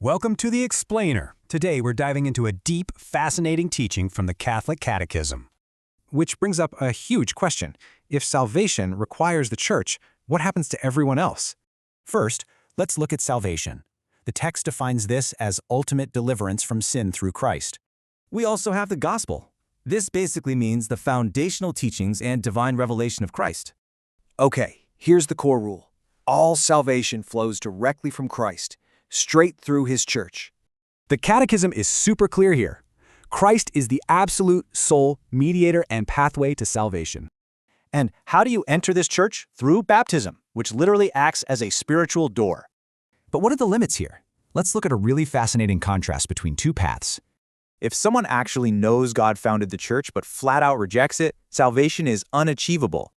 Welcome to The Explainer. Today we're diving into a deep, fascinating teaching from the Catholic Catechism. Which brings up a huge question. If salvation requires the Church, what happens to everyone else? First, let's look at salvation. The text defines this as ultimate deliverance from sin through Christ. We also have the gospel. This basically means the foundational teachings and divine revelation of Christ. Okay, here's the core rule. All salvation flows directly from Christ, straight through His Church. The Catechism is super clear here. Christ is the absolute sole mediator and pathway to salvation. And how do you enter this church? Through baptism, which literally acts as a spiritual door. But what are the limits here? Let's look at a really fascinating contrast between two paths. If someone actually knows God founded the church but flat out rejects it, salvation is unachievable.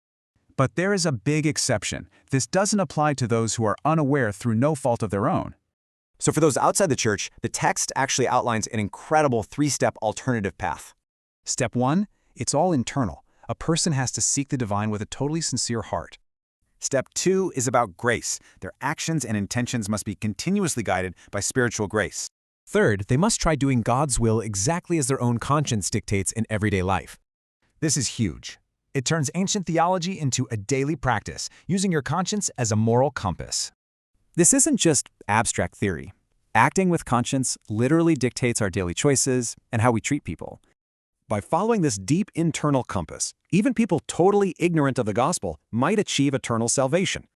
But there is a big exception. This doesn't apply to those who are unaware through no fault of their own. So for those outside the church, the text actually outlines an incredible three-step alternative path. Step 1, it's all internal. A person has to seek the divine with a totally sincere heart. Step 2 is about grace. Their actions and intentions must be continuously guided by spiritual grace. Third, they must try doing God's will exactly as their own conscience dictates in everyday life. This is huge. It turns ancient theology into a daily practice, using your conscience as a moral compass. This isn't just abstract theory. Acting with conscience literally dictates our daily choices and how we treat people. By following this deep internal compass, even people totally ignorant of the gospel might achieve eternal salvation.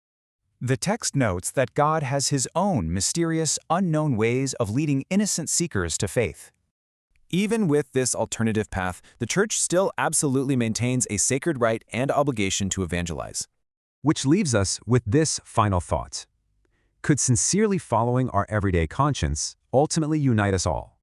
The text notes that God has His own mysterious, unknown ways of leading innocent seekers to faith. Even with this alternative path, the Church still absolutely maintains a sacred right and obligation to evangelize. Which leaves us with this final thought. Could sincerely following our everyday conscience ultimately unite us all?